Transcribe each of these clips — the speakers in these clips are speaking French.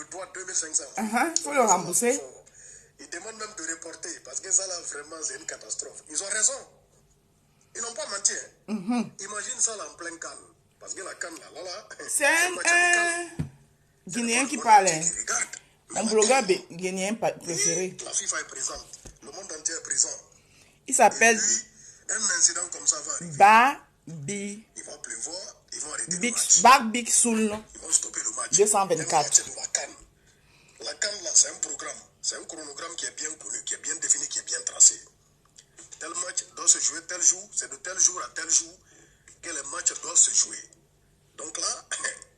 bois 2500. Il faut le rembourser. Ils demandent même de reporter parce que ça là, vraiment, c'est une catastrophe. Ils ont raison. Ils n'ont pas menti. Imagine ça là en plein Cannes. Parce que la Cannes là, c'est un Guinéen qui parle. Mon blogueur guinéen préféré. La FIFA est présente. Le monde entier est présent. Il s'appelle Un incident comme ça va arriver. Babi. Il va pleuvoir, ils vont arrêter le match. Big Soul. Ils vont stopper le match. 224. La Cannes. La Cannes là, c'est un programme. C'est un chronogramme qui est bien connu, qui est bien défini, qui est bien tracé. Tel match doit se jouer tel jour, c'est de tel jour à tel jour que les matchs doivent se jouer. Donc là,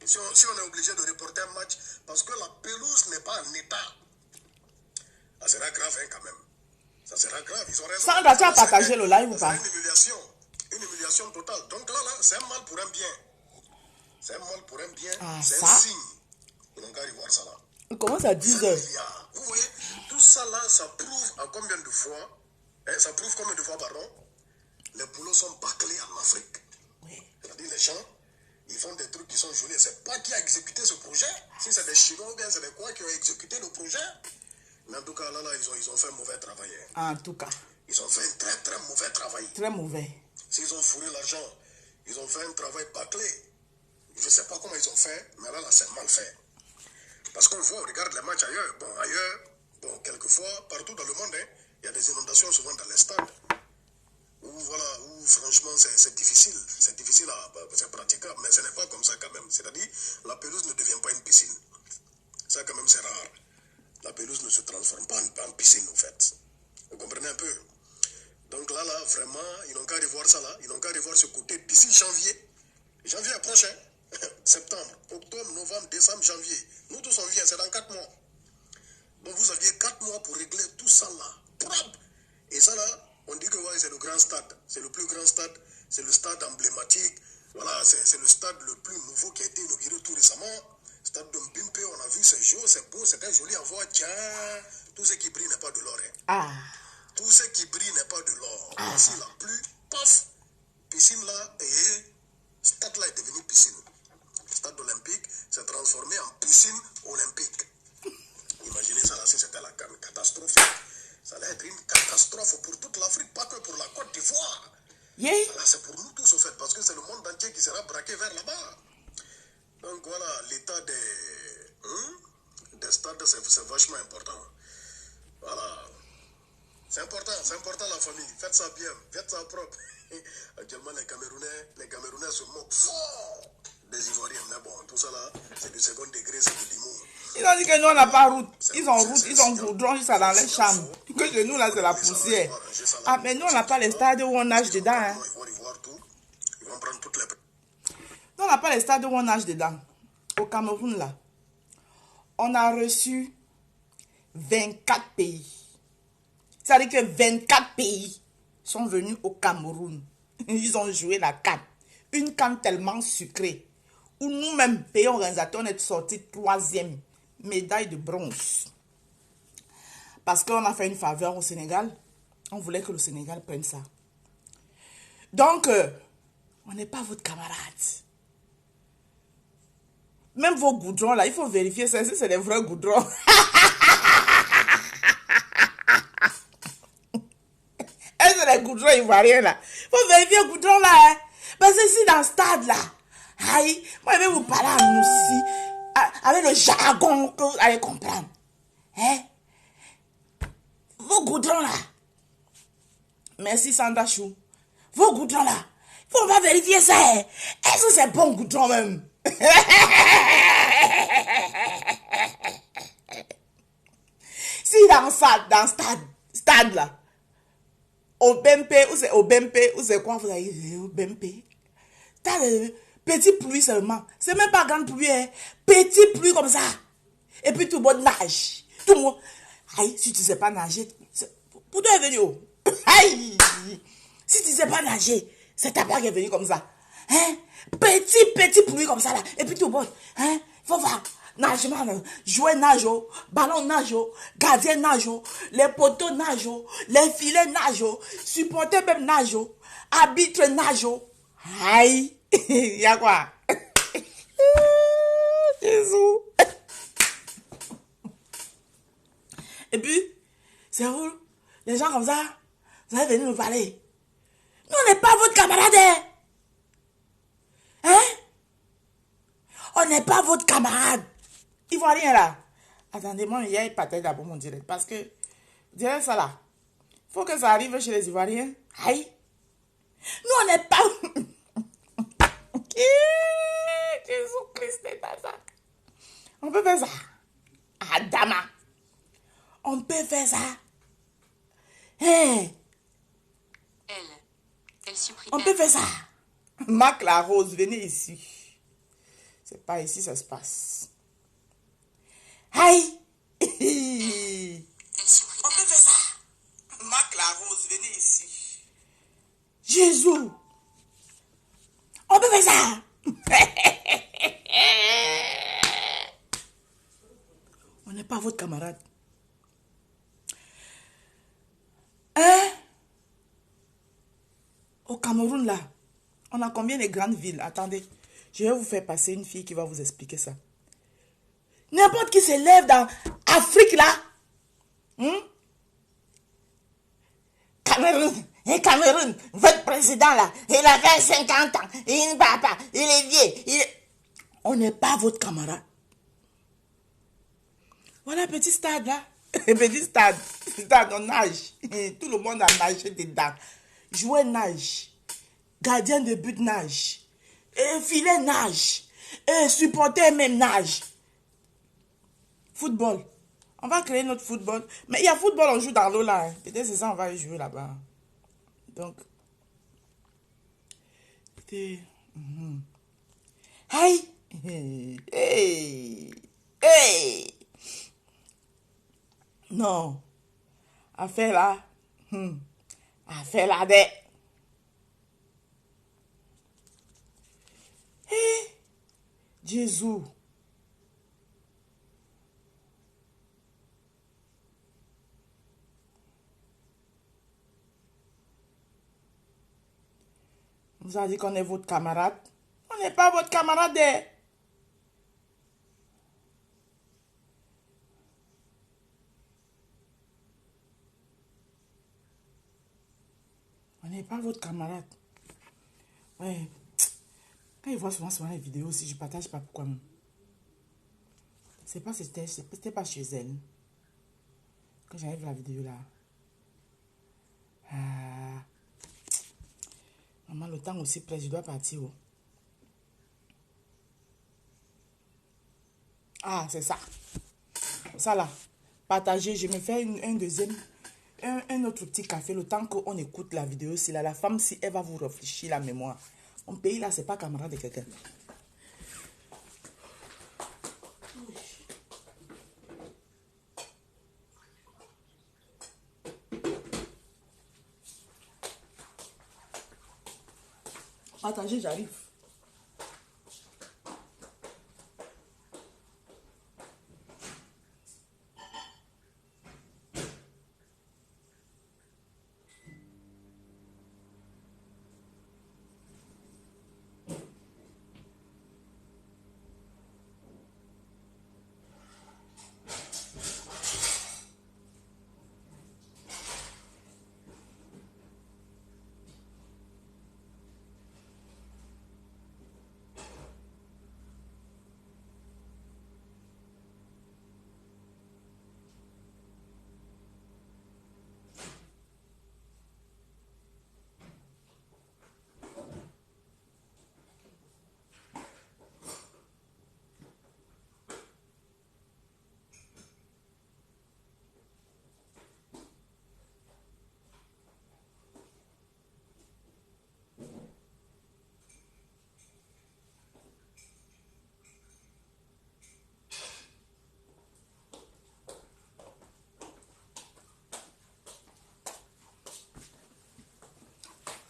si on est obligé de reporter un match parce que la pelouse n'est pas en état, ça sera grave quand même. Ça sera grave, ils ont raison. Sandra, tu as partagé le live ou pas? Une humiliation totale. Donc là, c'est un mal pour un bien. C'est un mal pour un bien, c'est ça? un signe. Ils n'ont qu'à y voir ça là. Il commence à 10 heures. Vous voyez, tout ça là, ça prouve à combien de fois, ça prouve combien de fois, pardon, les boulots sont bâclés en Afrique. Oui. C'est-à-dire les gens, ils font des trucs qui sont jolis. C'est pas qui a exécuté ce projet. Si c'est des Chinois ou bien c'est des quoi qui ont exécuté le projet. Mais en tout cas, là, ils ont fait un mauvais travail. En tout cas. Ils ont fait un très, très mauvais travail. Très mauvais. S'ils ont fourré l'argent, ils ont fait un travail bâclé. Je ne sais pas comment ils ont fait, mais là c'est mal fait. Parce qu'on voit, on regarde les matchs ailleurs. Bon, quelquefois, partout dans le monde, il y a des inondations souvent dans les stades. Où franchement, c'est difficile. C'est difficile c'est praticable, mais ce n'est pas comme ça quand même. C'est-à-dire, la pelouse ne devient pas une piscine. Ça, quand même, c'est rare. La pelouse ne se transforme pas en piscine, en fait. Vous comprenez un peu? Donc là, vraiment, ils n'ont qu'à revoir ça là. Ils n'ont qu'à revoir ce côté d'ici janvier. Janvier prochain. Septembre, octobre, novembre, décembre, janvier. Nous tous on vient, c'est dans 4 mois. Donc vous aviez 4 mois pour régler tout ça là. Propre. Et ça là, on dit que ouais, c'est le grand stade. C'est le plus grand stade. C'est le stade emblématique. Voilà, c'est le stade le plus nouveau qui a été inauguré tout récemment. Stade de Mbimpe, on a vu ces jours, c'est beau, c'était joli à voir. Tiens, tout ce qui brille n'est pas de l'or. Tout ce qui brille n'est pas de l'or. Voici la pluie, paf, piscine là, et stade là est devenu piscine. Stade olympique s'est transformé en piscine olympique. Imaginez ça là, si c'était la catastrophe. Ça allait être une catastrophe pour toute l'Afrique, pas que pour la Côte d'Ivoire. C'est pour nous tous, au fait, parce que c'est le monde entier qui sera braqué vers là-bas. Donc voilà, l'état des stades, c'est vachement important. Voilà. C'est important la famille. Faites ça bien, faites ça propre. Actuellement, les Camerounais se moquent fort des Ivoiriens. Mais bon, tout ça là, c'est du second degré, c'est du limon. Ils ont dit que nous, on n'a pas route. Ils ont route, ils ont goudron juste dans les chambres. Que chez nous, là, c'est la poussière. Mais nous, on n'a pas les stades où on nage dedans. Nous, on n'a pas les stades où on nage dedans. Au Cameroun, là, on a reçu 24 pays. C'est-à-dire que 24 pays sont venus au Cameroun. Ils ont joué la CAN. Une CAN tellement sucrée. Où nous-mêmes, pays organisateurs, on est sortis 3e médaille de bronze. Parce qu'on a fait une faveur au Sénégal. On voulait que le Sénégal prenne ça. Donc, on n'est pas votre camarade. Même vos goudrons, là, il faut vérifier ça, si c'est des vrais goudrons. C'est les goudrons ivoiriens, là. Il faut vérifier les goudrons, là. Hein. Parce que si dans le stade, là, aïe, moi, je vais vous parler à nous aussi, avec le jargon que vous allez comprendre. Hein? Vos goudrons, là. Merci, Sandra Chou. Vos goudrons, là. Il faut pas vérifier ça. Hein. Est-ce que c'est bon goudron, même? Si dans stade là, au BMP, ou c'est au BMP, ou c'est quoi vous avez dit, au BMP, t'as des petites pluies seulement, c'est même pas grande pluie, hein. Petite pluie comme ça, et puis tout le monde nage, tout le monde, aïe, si tu sais pas nager, pour toi est venu, oh. Aïe, si tu sais pas nager, c'est ta part qui est venue comme ça, hein, petit pluie comme ça là, et puis tout le monde, hein, faut voir. Nagement, jouer nage, ballon nage, gardien nage, les poteaux nage, les filets nage, supporter même nage, arbitre nage. Aïe, il y a quoi? Jésus. Et puis, c'est où? Les gens comme ça, vous allez venir nous parler. Nous, on n'est pas votre camarade. Hein? On n'est pas votre camarade. Ivoirien là. Attendez, moi, il y a une patate là pour mon direct. Parce que, direct ça là. Il faut que ça arrive chez les Ivoiriens. Aïe. Nous, on n'est pas... Jésus-Christ est ça. On peut faire ça. Adama. On peut faire ça. Hein? Elle supprime. On peut faire ça. Marc la Rose, venez ici. C'est pas ici, ça se passe. Aïe. On peut faire ça. Marc la Rose, venez ici. Jésus. On peut faire ça. On n'est pas votre camarade. Hein? Au Cameroun, là, on a combien de grandes villes? Attendez, je vais vous faire passer une fille qui va vous expliquer ça. N'importe qui se lève dans Afrique, là. Cameroun, Cameroun, votre président, là, il a fait 50 ans, il ne va pas, il est vieux. On n'est pas votre camarade. Voilà, petit stade, là. Petit stade, on nage. Tout le monde a nagé dedans. Jouer nage. Gardien de but nage. Filet nage. Supporter même nage. Football. On va créer notre football. Mais il y a football, on joue dans l'eau là. Hein. Peut-être c'est ça, on va jouer là-bas. Donc. Aïe. Hey. Hey. Non. Affaire là. Affaire là de. Hey. Jésus. On vous a dit qu'on est votre camarade. On n'est pas votre camarade. On n'est pas votre camarade. Ouais. Quand ils voient souvent les vidéos aussi, je partage pas pourquoi. C'est pas, c'était pas chez elle. Quand j'avais vu la vidéo là. Maman, le temps aussi près, je dois partir. Oh. Ah, c'est ça. Ça là. Partager, je me fais un deuxième, un autre petit café, le temps qu'on écoute la vidéo. Si là, la femme, si elle va vous réfléchir la mémoire. Mon pays là, c'est pas camarade de quelqu'un. Partager, j'arrive.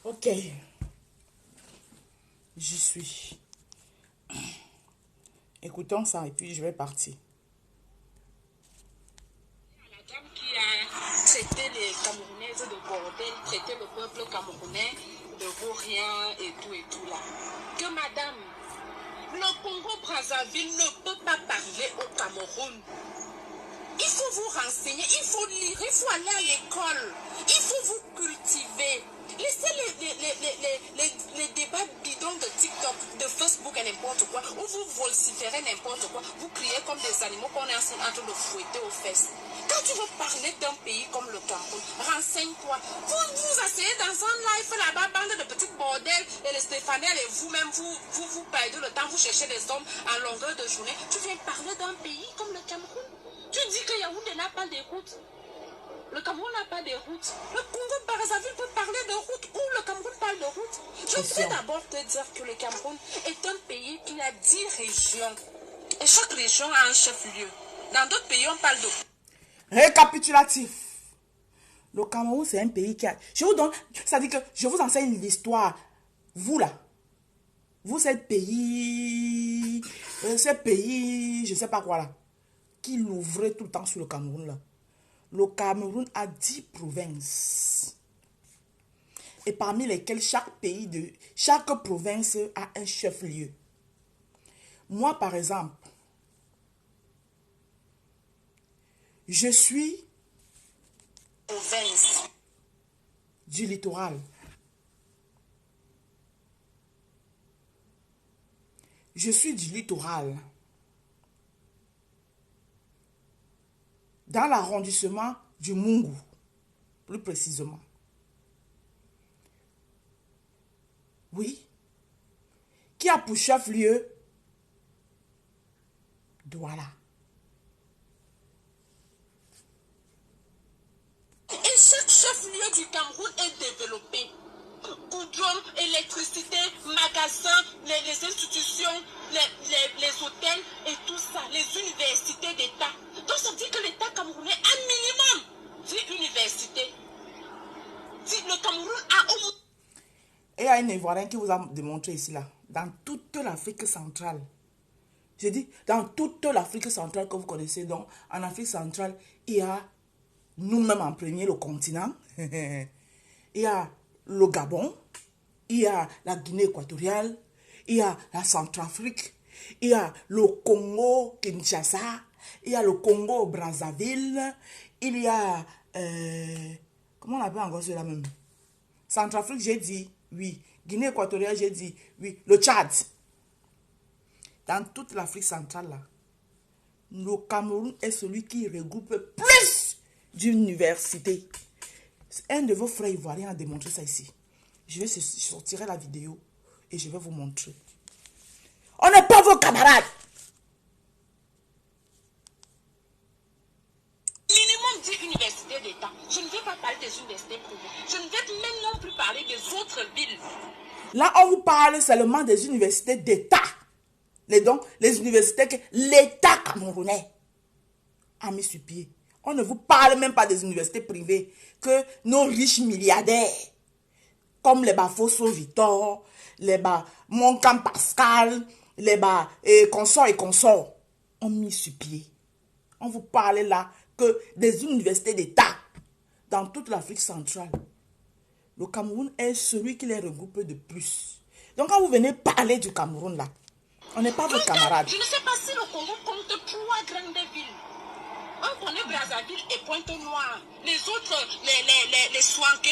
Ok. J'y suis. Écoutons ça et puis je vais partir. La dame qui a traité les Camerounaises de bordel, traité le peuple camerounais de vaurien et tout là. Que madame, le Congo-Brazzaville ne peut pas parler au Cameroun. Il faut faut vous renseigner, il faut lire, il faut aller à l'école, il faut vous cultiver. Laissez les débats bidons de TikTok, de Facebook et n'importe quoi, où vous vociférez n'importe quoi, vous criez comme des animaux qu'on est en train de fouetter aux fesses. Quand tu veux parler d'un pays comme le Cameroun, renseigne-toi. Vous asseyez dans un live là-bas, bande de petits bordels, et les Stéphaniels et vous-même, vous perdez le temps, vous cherchez les hommes en longueur de journée. Tu viens parler d'un pays comme le Cameroun. Tu dis que Yaoundé n'a pas de route. Le Cameroun n'a pas de route. Le Congo-Brazzaville peut parler de route ou le Cameroun parle de route. Je voudrais d'abord te dire que le Cameroun est un pays qui a 10 régions. Et chaque région a un chef-lieu. Dans d'autres pays, on parle de... Récapitulatif. Le Cameroun, c'est un pays qui a... Je vous donne... Ça dit que je vous enseigne l'histoire. Vous, là. Vous, c'est pays... C'est pays... Je sais pas quoi, là. Qui l'ouvrait tout le temps sur le Cameroun, là. Le Cameroun a 10 provinces. Et parmi lesquelles chaque province a un chef-lieu. Moi, par exemple, je suis province du littoral. Je suis du littoral. Dans l'arrondissement du Mungu, plus précisément. Oui. Qui a pour chef-lieu Douala. Et chaque chef-lieu du Cameroun est développé. Goudron, électricité, magasins, les institutions, les hôtels et tout ça, les universités d'État. Donc ça veut dire que l'État camerounais a minimum 10 universités. Le Cameroun a au moins... Et il y a une Ivoirienne qui vous a démontré ici, là, dans toute l'Afrique centrale. J'ai dit, dans toute l'Afrique centrale que vous connaissez, donc en Afrique centrale, il y a nous-mêmes en premier, le continent. Il y a le Gabon, il y a la Guinée équatoriale, il y a la Centrafrique, il y a le Congo Kinshasa, il y a le Congo Brazzaville, il y a... comment on appelle encore cela même? Centrafrique, j'ai dit oui. Guinée équatoriale, j'ai dit oui. Le Tchad. Dans toute l'Afrique centrale, là, le Cameroun est celui qui regroupe plus d'universités. Un de vos frères ivoiriens a démontré ça ici. Je vais sortir la vidéo et je vais vous montrer. On n'est pas vos camarades. Minimum 10 universités d'État. Je ne vais pas parler des universités privées. Je ne vais même non plus parler des autres villes. Là, on vous parle seulement des universités d'État. Les universités que l'État camerounais a mis sur pied. On ne vous parle même pas des universités privées que nos riches milliardaires, comme les Bafosso Victor, les Moncam Pascal, les consorts et consorts, ont mis sur pied. On vous parle là que des universités d'État dans toute l'Afrique centrale. Le Cameroun est celui qui les regroupe de plus. Donc quand vous venez parler du Cameroun là, on n'est pas vos camarades. Je ne sais pas si le Congo compte 3 grandes villes. On connaît Brazzaville et Pointe-Noire. Les autres, les Swanké.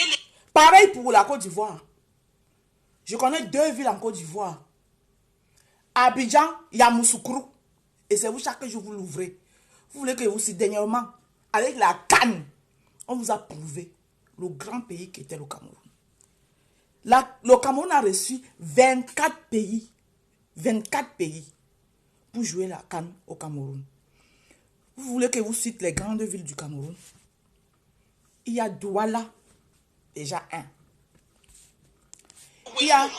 Pareil pour la Côte d'Ivoire. Je connais 2 villes en Côte d'Ivoire. Abidjan, Yamoussoukro. Et c'est vous chaque jour vous l'ouvrez. Vous voulez que vous si dernièrement, avec la canne, on vous a prouvé le grand pays qui était le Cameroun. Le Cameroun a reçu 24 pays. 24 pays pour jouer la canne au Cameroun. Vous voulez que vous cite les grandes villes du Cameroun? Il y a Douala, déjà 1. Il y a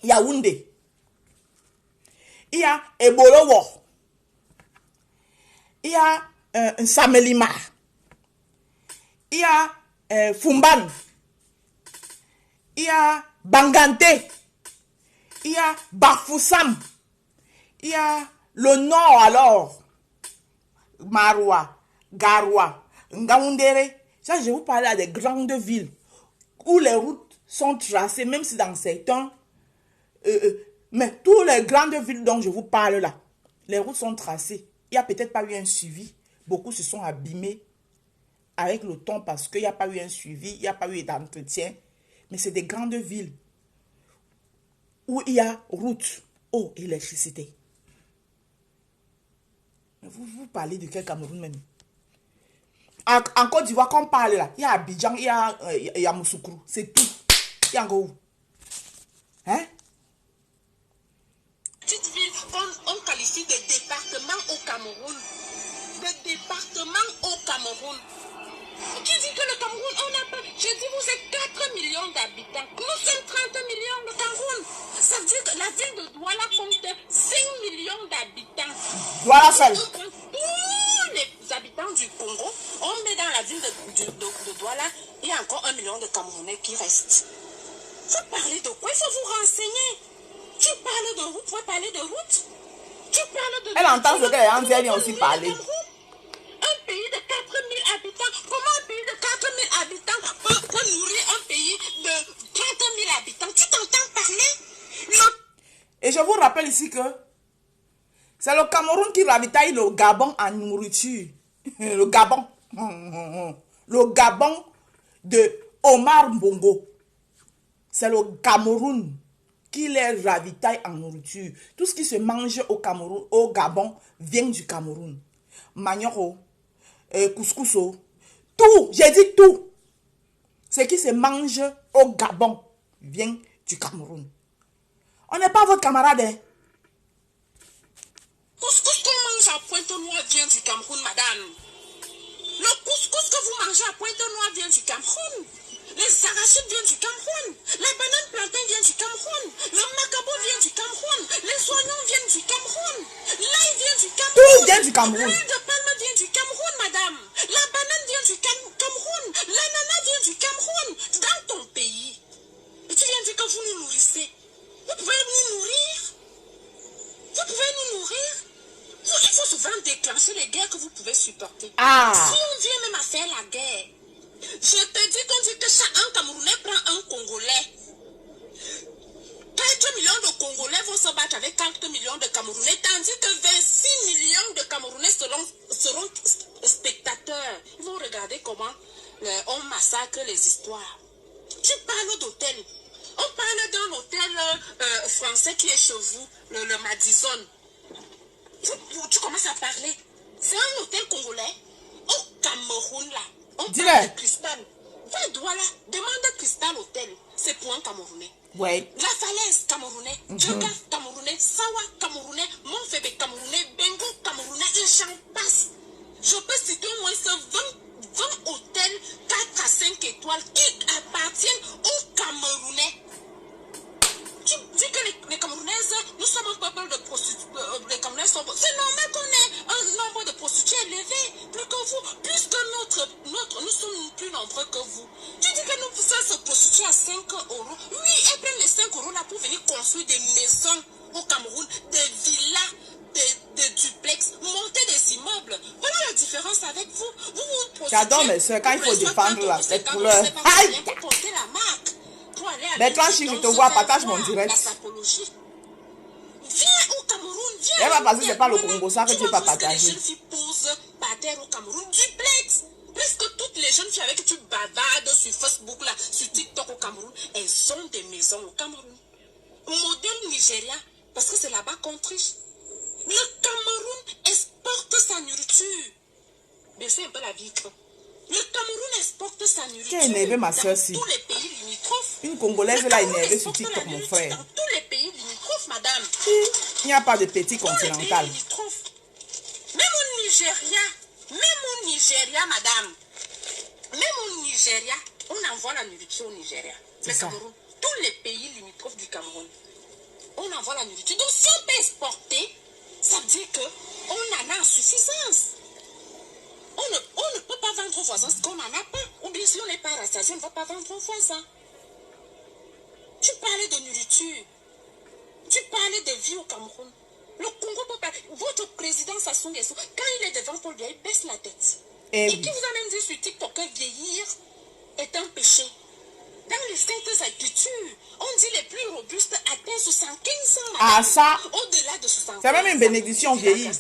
Yaoundé. Il y a Ebolowo. Il y a Samelima. Il y a Fumban. Il y a Bangante. Il y a Bafoussam. Il y a le nord alors. Maroua, Garoua, Ngaoundéré. Ça, je vous parle à des grandes villes où les routes sont tracées, même si dans certains... mais toutes les grandes villes dont je vous parle là, les routes sont tracées. Il n'y a peut-être pas eu un suivi beaucoup se sont abîmés avec le temps parce qu'il n'y a pas eu un suivi, il n'y a pas eu d'entretien. Mais c'est des grandes villes où il y a route, eau, électricité. Mais vous parlez de quel Cameroun même? En Côte d'Ivoire, quand on parle là, il y a Abidjan, il y a Yamoussoukro, c'est tout. Il y a encore où? Hein? Petite ville qu'on qualifie de département au Cameroun. De département au Cameroun. Qui dit que le Cameroun, on n'a pas... Je dis, vous êtes 4 millions d'habitants. Nous sommes 30 millions de Cameroun. Ça veut dire que la ville de Douala compte 5 millions d'habitants. Douala seul. Tous les habitants du Congo, on met dans la ville de Douala, il y a encore 1 million de Camerounais qui restent. Vous parlez de quoi? Il faut vous renseigner. Tu parles de route, vous pouvez parler de route. Tu parles de... Elle entend ce que les Antilles viennent aussi parler. Un pays de 4000 habitants, comment un pays de 4000 habitants peut nourrir un pays de 30 000 habitants? Tu t'entends parler? Et je vous rappelle ici que c'est le Cameroun qui ravitaille le Gabon en nourriture. Le Gabon. Le Gabon de Omar Bongo. C'est le Cameroun qui les ravitaille en nourriture. Tout ce qui se mange au Cameroun, au Gabon, vient du Cameroun. Manioro, couscouso, tout, j'ai dit tout. Ce qui se mange au Gabon vient du Cameroun. On n'est pas votre camarade, hein? Couscous qu'on mange à Pointe-Noire vient du Cameroun, madame. Le couscous que vous mangez à Pointe-Noire vient du Cameroun. Les arachides viennent du Cameroun. La banane plantain vient du Cameroun. Le macabo vient du Cameroun. Les oignons viennent du Cameroun. L'ail vient du Cameroun. Tout vient du Cameroun. L'huile de palme vient du Cameroun, madame. La banane vient du Cameroun. L'ananas vient du Cameroun. Dans ton pays. Et tu viens dire que vous nous nourrissez. Vous pouvez nous nourrir. Vous pouvez nous nourrir. Il faut souvent déclencher les guerres que vous pouvez supporter. Ah. Si on vient même à faire la guerre, je te dis qu'on dit que un Camerounais prend un Congolais. 4 millions de Congolais vont se battre avec 4 millions de Camerounais, tandis que 26 millions de Camerounais seront spectateurs. Ils vont regarder comment on massacre les histoires. Tu parles d'hôtel. On parle d'un hôtel français qui est chez vous, le Madison. Tu commences à parler. C'est un hôtel congolais. Au Cameroun, là. On parle de Cristal. Va à Douala, demande Cristal Hôtel. C'est pour un Camerounais. Ouais. La Falaise, Camerounais. Djoga, Camerounais. Sawa, Camerounais. Montfébé, Camerounais. Bengo, Camerounais. Et j'en passe. Je peux citer au moins 20 hôtels 4 à 5 étoiles qui appartiennent aux Camerounais. Tu dis que les Camerounaises, nous sommes un peuple de prostituées. Les Camerounais sont... C'est normal qu'on ait un nombre de prostituées élevé, plus que vous, puisque nous sommes plus nombreux que vous. Tu dis que nous pouvons se prostituer à 5 euros. Oui, elles prennent les 5 euros là pour venir construire des maisons au Cameroun, des villas, des duplex, monter des immeubles. Voilà la différence avec vous. Vous prostituez. J'adore mes soeurs quand il faut défendre les couleurs. Aïe! Pour porter la marque. Mais toi, si je te vois, partage mon direct. Viens au Cameroun, viens. Elle va passer, c'est pas le Congo, ça que tu ne peux pas partager. Les jeunes filles posent par terre au Cameroun, duplex. Presque toutes les jeunes filles avec qui tu bavardes sur Facebook, là, sur TikTok au Cameroun, elles ont des maisons au Cameroun. Modèle Nigeria, parce que c'est là-bas qu'on triche. Le Cameroun exporte sa nourriture. Mais c'est un peu la vie. Le Cameroun exporte sa nourriture. Qui a énervé ma soeur si? Tous les pays limitrophes. Une Congolaise l'a énervé sur TikTok, mon frère. Dans tous les pays limitrophes, madame. Il n'y a pas de petit continental. Même au Nigeria, madame. Même au Nigeria, on envoie la nourriture au Nigeria. Le Cameroun, tous les pays limitrophes du Cameroun, on envoie la nourriture. Donc si on peut exporter, ça veut dire qu'on en a en suffisance. On ne peut pas vendre aux voisins ce qu'on n'en a pas. Ou bien si on n'est pas rassasié, on ne va pas vendre aux voisins. Tu parlais de nourriture. Tu parlais de vie au Cameroun. Le Congo peut pas... Votre président Sassou Nguesso, quand il est devant Paul Biya, il baisse la tête. Et qui vous a même dit sur TikTok que vieillir est un péché. Dans les saintes écritures, on dit les plus robustes atteignent 75 ans. Ah ça, au-delà de 75 ans. c'est même une bénédiction vieillir.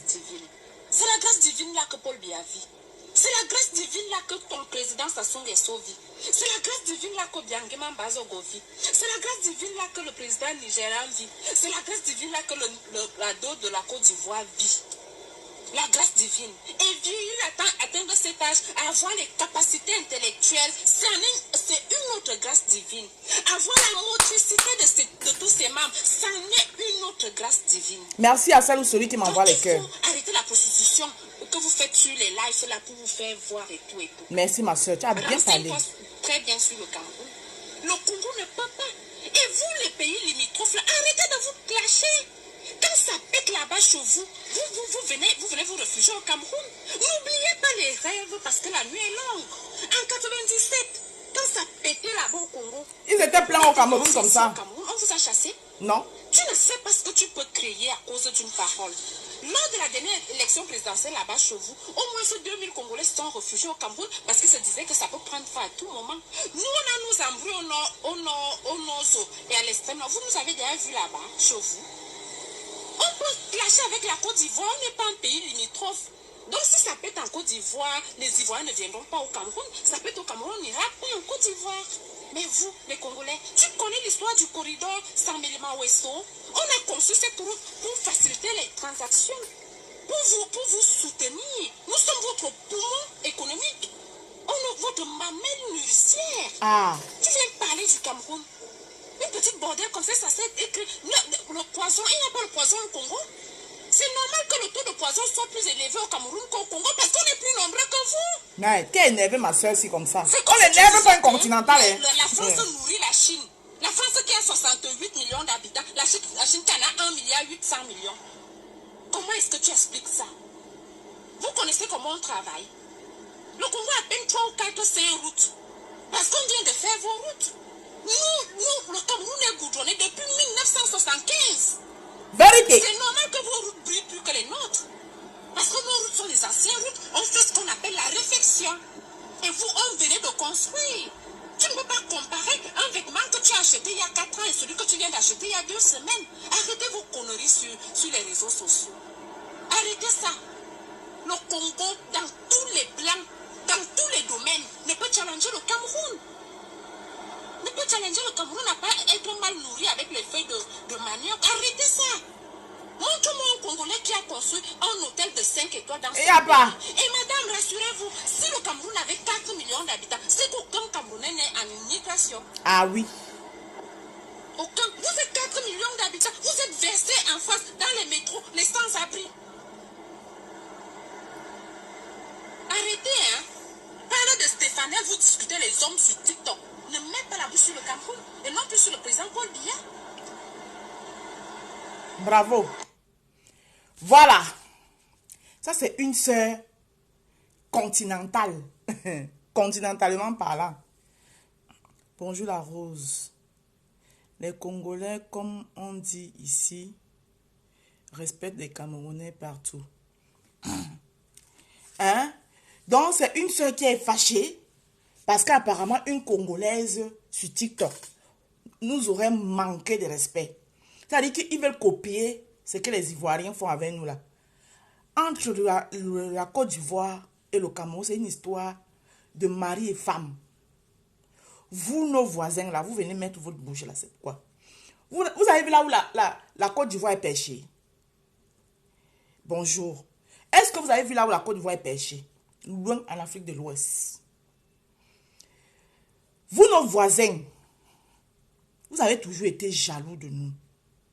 C'est la grâce divine. divine là que Paul Biya vit. C'est la grâce divine là que ton président Sassou Nguesso vit. C'est la grâce divine là que Biangema Mbazogo vit. C'est la grâce divine là que le président nigérian vit. C'est la grâce divine là que la dos de la Côte d'Ivoire vit. La grâce divine. Et vieillir atteindre cet âge, avoir les capacités intellectuelles, c'est une autre grâce divine. Avoir la motricité de tous ses membres, c'en est une autre grâce divine. Merci à celle ou celui qui m'envoie les cœurs. Arrêtez la prostitution que vous faites sur les lives là pour vous faire voir et tout et tout. Merci ma soeur, tu as bien parlé. Très bien sur le Cameroun. Le Congo ne peut pas. Et vous, les pays limitrophes, là, arrêtez de vous clasher. Quand ça pète là-bas chez vous, vous venez vous réfugier au Cameroun. N'oubliez pas les rêves parce que la nuit est longue. En 97, quand ça pétait là-bas au Congo, ils étaient pleins au Cameroun comme ça. On vous a chassé? Non. Tu ne sais pas ce que tu peux créer à cause d'une parole. Lors de la dernière élection présidentielle là-bas chez vous, au moins ces 2000 Congolais se sont réfugiés au Cameroun parce qu'ils se disaient que ça peut prendre fin à tout moment. Nous, on a nos embrouilles au nord et à l'extrême nord. Vous nous avez déjà vu là-bas chez vous. On peut clasher avec la Côte d'Ivoire, on n'est pas un pays limitrophe. Donc si ça pète en Côte d'Ivoire, les Ivoiriens ne viendront pas au Cameroun. Ça pète au Cameroun, on n'ira pas en Côte d'Ivoire. Mais vous, les Congolais, tu connais l'histoire du corridor Saint-Méléma-Ouesso? On a conçu cette route pour faciliter les transactions, pour vous soutenir. Nous sommes votre poumon économique. On est votre mamelle nourricière. Ah. Tu viens parler du Cameroun. Une petite bordelle comme ça s'est écrit. Le poison, il n'y a pas le poison au Congo. C'est normal que le taux de poison soit plus élevé au Cameroun qu'au Congo parce qu'on est plus nombreux que vous. Ouais, t'es énervé ma soeur si comme ça. On n'énerve pas un continental. La France nourrit la Chine. La France qui a 68 millions d'habitants, la Chine qui en a 1,8 milliard. Comment est-ce que tu expliques ça? Vous connaissez comment on travaille? Le Congo a à peine 3 ou 4 routes. Parce qu'on vient de faire vos routes. Nous, le Cameroun est goudronné depuis 1975. Vérité. C'est normal que vos routes brillent plus que les nôtres. Parce que nos routes sont les anciennes routes. On fait ce qu'on appelle la réfection. Et vous, on venait de construire. Tu ne peux pas comparer un vêtement que tu as acheté il y a 4 ans et celui que tu viens d'acheter il y a 2 semaines. Arrêtez vos conneries sur les réseaux sociaux. Arrêtez ça. Le Congo, dans tous les plans, dans tous les domaines, ne peut challenger le Cameroun. Ne peut challenger le Cameroun à pas être mal nourri avec les feuilles de manioc. Arrêtez ça. Montre-moi un Congolais qui a construit un hôtel de 5 étoiles dans ce pays. Et madame, rassurez-vous, si le Cameroun avait 4 millions d'habitants, c'est qu'aucun Camerounais n'est en immigration. Ah oui. Aucun. Vous êtes 4 millions d'habitants, vous êtes versés en face dans les métros, les sans-abri. Arrêtez, hein. Parlez de Stéphane, vous discutez les hommes sur TikTok. Ne mets pas la bouche sur le Cameroun et non plus sur le président Paul Biya. Bravo. Voilà. Ça, c'est une sœur continentale. Continentalement parlant. Bonjour la Rose. Les Congolais, comme on dit ici, respectent les Camerounais partout. Hein? Donc, c'est une sœur qui est fâchée parce qu'apparemment, une Congolaise sur TikTok nous aurait manqué de respect. C'est-à-dire qu'ils veulent copier ce que les Ivoiriens font avec nous là. Entre la Côte d'Ivoire et le Cameroun, c'est une histoire de mari et femme. Vous, nos voisins là, vous venez mettre votre bouche là, c'est quoi? Vous avez vu là où la Côte d'Ivoire est pêchée? Bonjour. Est-ce que vous avez vu là où la Côte d'Ivoire est pêchée? Loin en Afrique de l'Ouest. Vous, nos voisins, vous avez toujours été jaloux de nous.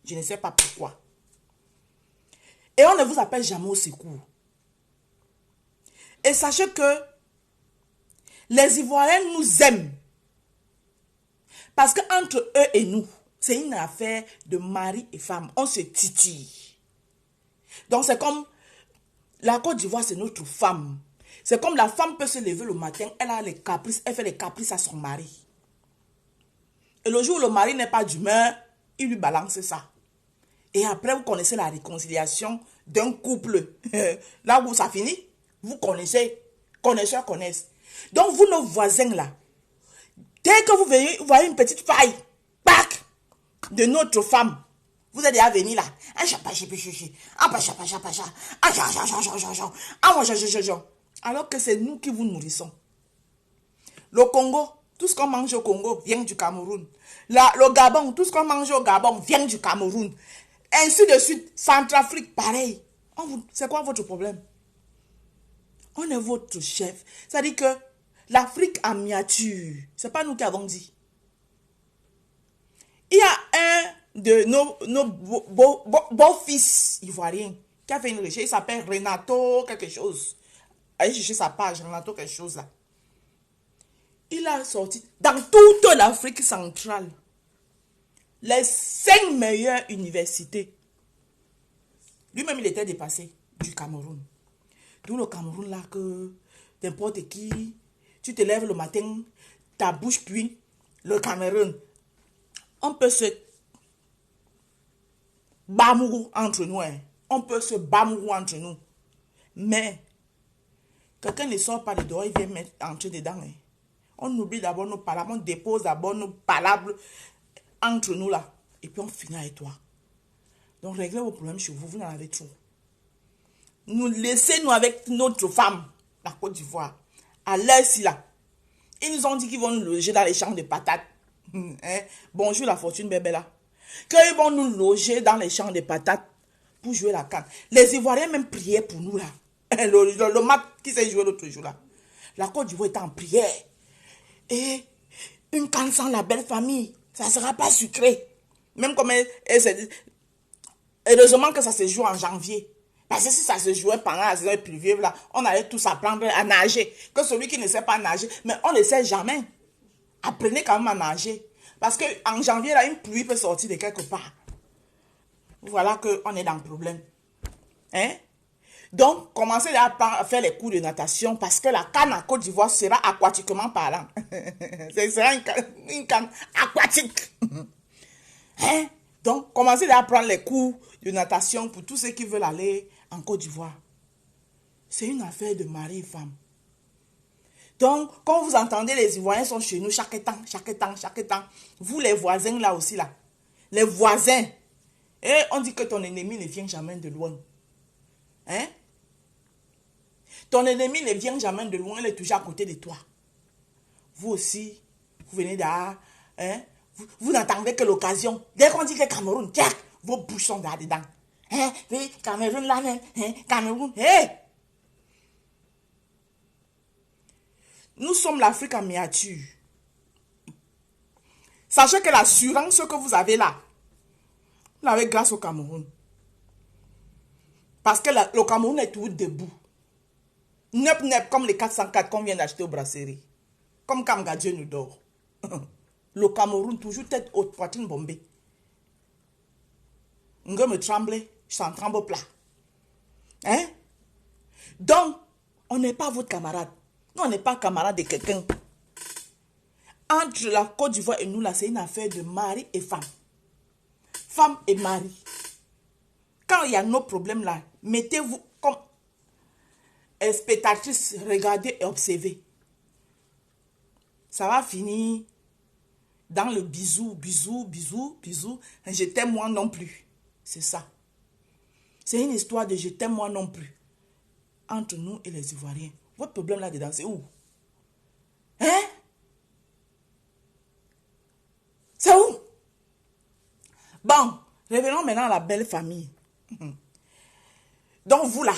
Je ne sais pas pourquoi. Et on ne vous appelle jamais au secours. Et sachez que les Ivoiriens nous aiment. Parce qu'entre eux et nous, c'est une affaire de mari et femme. On se titille. Donc c'est comme la Côte d'Ivoire, c'est notre femme. C'est comme la femme peut se lever le matin, elle a les caprices, elle fait les caprices à son mari. Et le jour où le mari n'est pas d'humeur, il lui balance ça. Et après, vous connaissez la réconciliation d'un couple. Là où ça finit, vous connaissez. Connaisseurs connaissent. Donc, vous, nos voisins là, dès que vous voyez une petite faille, pac, de notre femme, Vous êtes déjà venus là. Alors que c'est nous qui vous nourrissons. Le Congo, tout ce qu'on mange au Congo vient du Cameroun. Le Gabon, tout ce qu'on mange au Gabon vient du Cameroun. Ainsi de suite. Centrafrique, pareil. C'est quoi votre problème? On est votre chef. C'est-à-dire que l'Afrique en miniature, c'est pas nous qui avons dit. Il y a un de nos beaux-fils ivoiriens qui a fait une recherche. Il s'appelle Renato quelque chose. Allez chercher sa page, Renato quelque chose là. Il a sorti dans toute l'Afrique centrale les 5 meilleures universités. Lui-même, il était dépassé du Cameroun. D'où le Cameroun là que n'importe qui, tu te lèves le matin, ta bouche pue, le Cameroun. On peut se bamourou entre nous. Hein. On peut se bamourou entre nous. Mais, quelqu'un ne sort pas de dehors, il vient entrer dedans. Hein. On oublie d'abord nos palabres, on dépose d'abord nos palabres entre nous là. Et puis on finit avec toi. Donc réglez vos problèmes chez vous, vous en avez trop. Nous laissez-nous avec notre femme, la Côte d'Ivoire, à l'heure-ci là. Ils nous ont dit qu'ils vont nous loger dans les champs de patates. Hein? Bonjour la fortune bébé là. Qu'ils vont nous loger dans les champs de patates pour jouer la canne. Les Ivoiriens même priaient pour nous là. Le match qui s'est joué l'autre jour là. La Côte d'Ivoire était en prière. Et une canne sans la belle famille, ça ne sera pas sucré. Même comme heureusement que ça se joue en janvier. Parce que si ça se jouait pendant la saison pluvieuse, là, on allait tous apprendre à nager. Que celui qui ne sait pas nager, mais on ne sait jamais. Apprenez quand même à nager. Parce qu'en janvier, là, une pluie peut sortir de quelque part. Voilà qu'on est dans le problème. Hein? Donc, commencez à faire les cours de natation parce que la canne à Côte d'Ivoire sera aquatiquement parlant. Ce sera une canne aquatique. Hein? Donc, commencez à prendre les cours de natation pour tous ceux qui veulent aller en Côte d'Ivoire. C'est une affaire de mari et femme. Donc, quand vous entendez les Ivoiriens sont chez nous chaque temps, vous les voisins là aussi là, les voisins, et on dit que ton ennemi ne vient jamais de loin. Hein? Ton ennemi ne vient jamais de loin, il est toujours à côté de toi. Vous aussi, vous venez d'à... Hein? Vous n'entendez que l'occasion. Dès qu'on dit que Cameroun, tiens, vos bouches sont là-dedans. Hein? Oui, Cameroun là, hein? Cameroun, hé! Nous sommes l'Afrique en miniature. Sachez que l'assurance que vous avez là, vous l'avez grâce au Cameroun. Parce que le Cameroun est tout debout. Nep, comme les 404 qu'on vient d'acheter aux brasseries. Comme Kamgadje nous dort. Le Cameroun, toujours tête haute, poitrine bombée. On me trembler, je s'en tremble plat. Hein? Donc, on n'est pas votre camarade. Nous, on n'est pas camarade de quelqu'un. Entre la Côte d'Ivoire et nous, là, c'est une affaire de mari et femme. Femme et mari. Quand il y a nos problèmes là, mettez-vous comme spectatrice, regardez et observez. Ça va finir dans le bisou. Je t'aime moi non plus. C'est ça. C'est une histoire de je t'aime moi non plus. Entre nous et les Ivoiriens. Votre problème là-dedans, c'est où? Hein? C'est où? Bon, revenons maintenant à la belle famille. Donc vous là,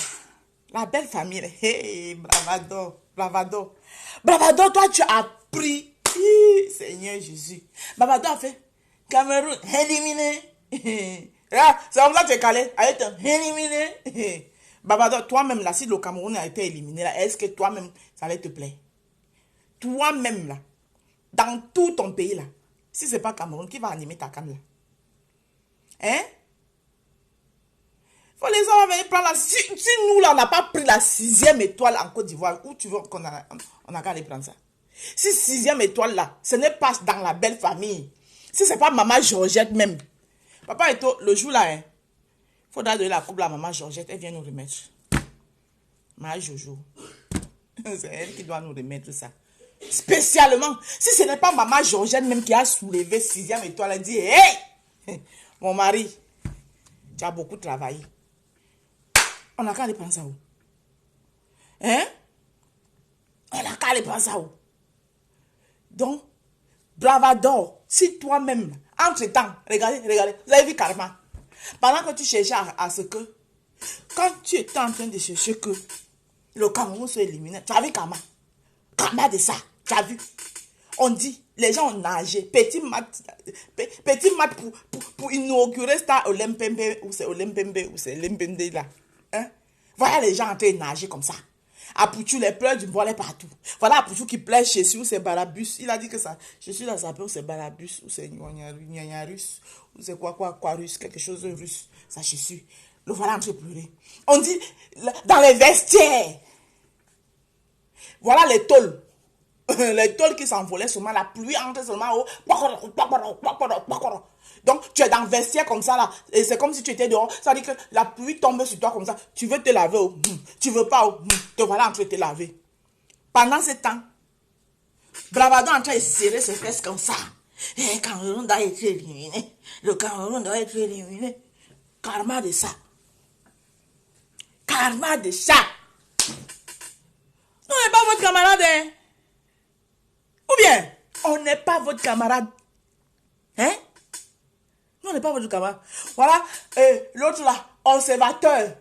la belle famille, hey, bravado, toi tu as pris, Seigneur Jésus. Bravado a fait, Cameroun, éliminé. C'est comme ça que tu es calé, éliminé. Bravado, toi-même là, si le Cameroun a été éliminé là, est-ce que toi-même, ça va te plaire? Toi-même là, dans tout ton pays là, si ce n'est pas Cameroun, qui va animer ta canne là? Hein? Faut les hommes venir prendre la... Si nous, là, on n'a pas pris la 6e étoile en Côte d'Ivoire, où tu veux qu'on a qu'à aller prendre ça? Si 6e étoile, là, ce n'est pas dans la belle famille. Si ce n'est pas Maman Georgette même. Papa Eto, le jour là, il faudra donner la coupe à Maman Georgette, elle vient nous remettre. Ma Jojo. C'est elle qui doit nous remettre ça. Spécialement, si ce n'est pas Maman Georgette même qui a soulevé 6e étoile, elle dit, hey, mon mari, Tu as beaucoup travaillé. On n'a qu'à aller prendre ça où? Hein? On n'a qu'à aller prendre ça où? Donc, bravador, si toi-même, entre-temps, regardez, vous avez vu Karma. Pendant que tu cherchais à ce que, quand tu étais en train de chercher que le Cameroun soit éliminé, tu as vu Karma. Karma de ça, tu as vu. On dit, les gens ont nagé, petit mat pour inaugurer Star Olempembe, ou c'est Olempembe, ou c'est Lempembe là. Hein? Voilà les gens en train de nager comme ça. Apouchou, les pleurs du volet partout. Voilà Apouchou qui pleure chez lui, ou c'est Barabus. Il a dit que ça, je suis dans sa peur, ou c'est Barabus, ou c'est Nyanyarus, ou c'est quoi russe, quelque chose de russe. Ça, je suis. Le voilà en train de pleurer. On dit, dans les vestiaires. Voilà les tôles. Les tôles qui s'envolaient seulement, la pluie entrait seulement au... Donc, tu es dans le vestiaire comme ça, là. Et c'est comme si tu étais dehors. Ça veut dire que la pluie tombe sur toi comme ça. Tu veux te laver, tu veux pas, te voilà en train de te laver. Pendant ce temps, Bravado en train de serrer ses fesses comme ça. Le Cameroun doit être éliminé. Le Cameroun doit être éliminé. Karma de ça. Karma de ça. On n'est pas votre camarade, hein? Ou bien, on n'est pas votre camarade. Hein? Non, on n'est pas votre camarade. Voilà, l'autre là, observateur.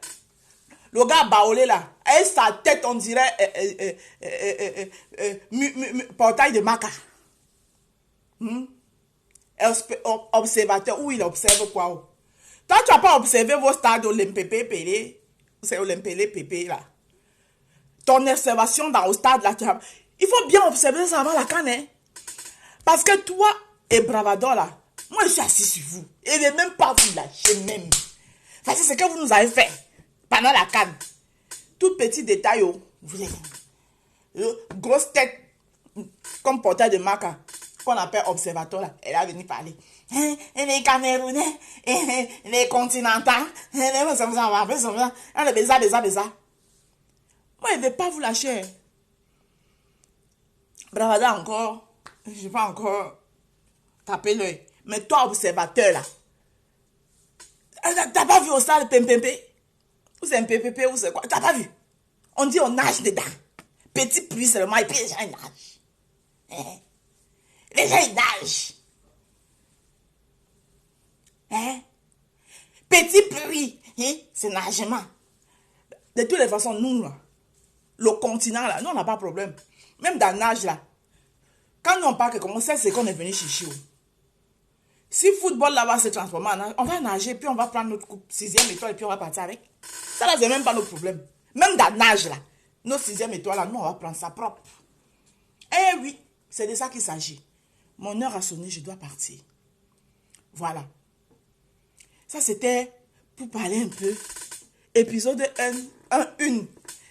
Le gars baolé là, et sa tête, on dirait portail de Maca. Observateur, où il observe quoi? Toi, tu n'as pas observé vos stades Olympique Pélé. C'est Olympique Pépé là. Ton observation dans le stade là, il faut bien observer ça avant la canne. Hein? Parce que toi et Bravador là, moi je suis assis sur vous. Et je ne vais même pas vous lâcher même. Parce que c'est ce que vous nous avez fait pendant la canne. Tout petit détail, vous avez grosse tête comme portail de Maca qu'on appelle observateur là. Elle a venu parler. Les Camerounais, les continentaux, les beza. Moi, je ne vais pas vous lâcher. Bravada encore, je ne vais pas encore taper l'œil. Mais toi, observateur là, t'as pas vu au stade Pempempe? Ou c'est un PPP ou c'est quoi? T'as pas vu? On dit on nage dedans. Petit pluie seulement et puis les gens ils nagent. Hein? Les gens ils nagent. Hein? Petit pluie, hein? C'est nagement. De toutes les façons, nous là, le continent là, nous on n'a pas de problème. Même dans le nage là, quand nous on parle que comment c'est qu'on est venu chercher. Si le football là va se transformer en nage, on va nager, puis on va prendre notre coupe 6e étoile et puis on va partir avec. Ça là, c'est même pas notre problème. Même dans le nage là, notre 6e étoile là, nous on va prendre ça propre. Eh oui, c'est de ça qu'il s'agit. Mon heure a sonné, je dois partir. Voilà. Ça c'était pour parler un peu. Épisode 1.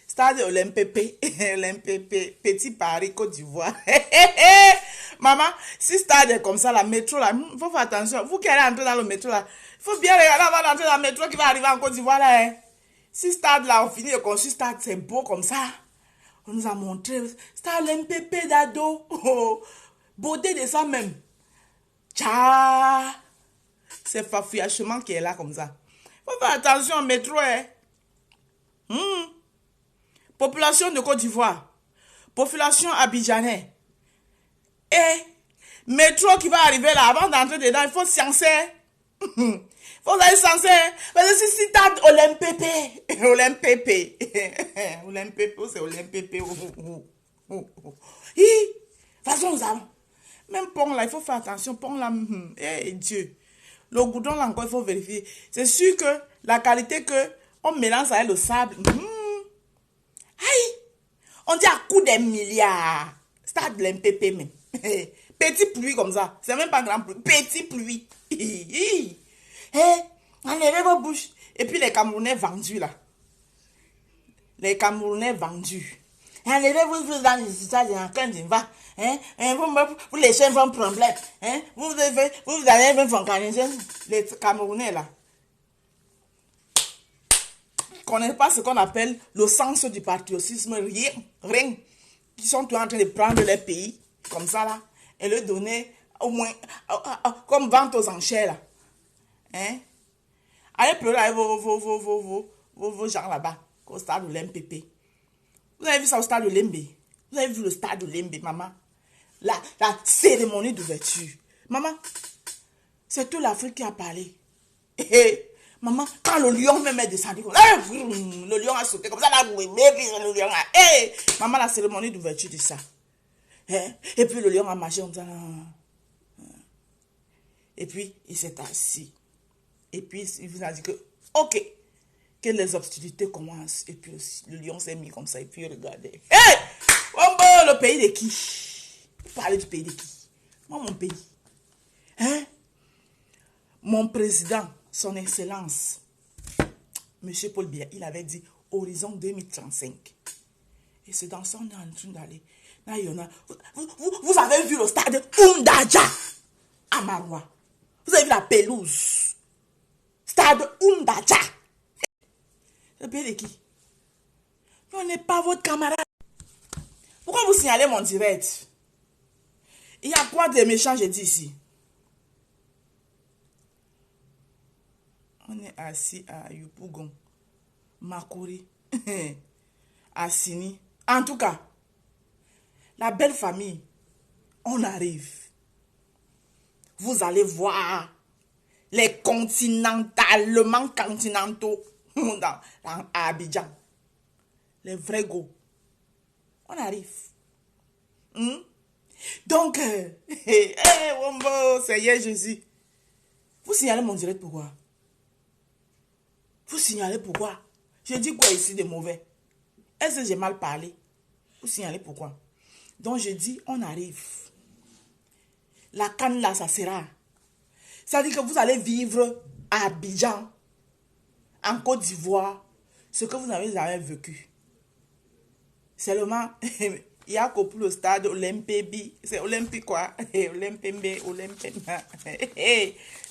Stade Olympique, Petit Paris, Côte d'Ivoire. Maman, si stade est comme ça, la métro là, il faut faire attention. Vous qui allez entrer dans le métro là, il faut bien regarder avant d'entrer dans le métro qui va arriver en Côte d'Ivoire là. Hein. Si stade là, on finit de construire stade, c'est beau comme ça. On nous a montré stade Olympique d'ado. Oh, beauté de ça même. Tcha. C'est fafouillachement qui est là comme ça. Il faut faire attention au métro. Hein. Population de Côte d'Ivoire, population abidjanais, et métro qui va arriver là, avant d'entrer dedans, il faut sciencer. Il faut aller sciencer. Parce que si t'as Olympique, c'est Olympique. De toute façon, nous allons. Même pont là, il faut faire attention. Pont là, Dieu. Le goudron là encore, il faut vérifier. C'est sûr que la qualité que on mélange avec le sable. Aïe, on dit à coup des milliards. Stade l'MPP même. Petit pluie comme ça. C'est même pas grand pluie. Petit pluie. Enlevez vos bouches. Et puis les Camerounais vendus là. Les Camerounais vendus. Enlevez-vous dans les stades en train de va. Vous laissez un problème. Vous allez même organiser les Camerounais là. Connaissent pas ce qu'on appelle le sens du patriotisme, rien, qui sont en train de prendre leur pays, comme ça là, et le donner au moins, comme vente aux enchères là. Hein? Allez pleurer avec vos gens là-bas, au stade de l'MPP. Vous avez vu ça au stade de l'Embe? Vous avez vu le stade de l'Embe, maman? La cérémonie d'ouverture. Maman, c'est toute l'Afrique qui a parlé. Maman, quand le lion même est descendu, le lion a sauté comme ça, là, le lion a... maman, la cérémonie d'ouverture de ça. Et puis le lion a marché comme ça. Et puis, il s'est assis. Et puis, il vous a dit que, ok, que les hostilités commencent. Et puis, le lion s'est mis comme ça. Et puis, regardez. Le pays de qui? Vous parlez du pays de qui? Moi, mon pays. Mon président, son excellence, Monsieur Paul Biya, il avait dit horizon 2035. Et c'est dans ça qu'on est en train d'aller. Là, il y en a. Vous avez vu le stade Oundaja à Maroua. Vous avez vu la pelouse. Stade Oundaja. Le pays de qui? On n'est pas votre camarade. Pourquoi vous signalez mon direct? Il y a quoi de méchant, j'ai dit ici? On est assis à Yopougon, Makori, Assini. En tout cas, la belle famille, on arrive. Vous allez voir les continentaux à Abidjan. Les vrais go. On arrive. Donc, Wombo, Seigneur Jésus. Vous signalez mon direct pourquoi? Vous signalez pourquoi? Je dis quoi ici de mauvais? Est-ce que j'ai mal parlé? Vous signalez pourquoi? Donc je dis, on arrive. La canne là, ça sera. Ça dit que vous allez vivre à Abidjan, en Côte d'Ivoire, ce que vous n'avez jamais vécu. Seulement, il y a pour le stade Olympique, c'est Olympique quoi? Olympique, Olympique.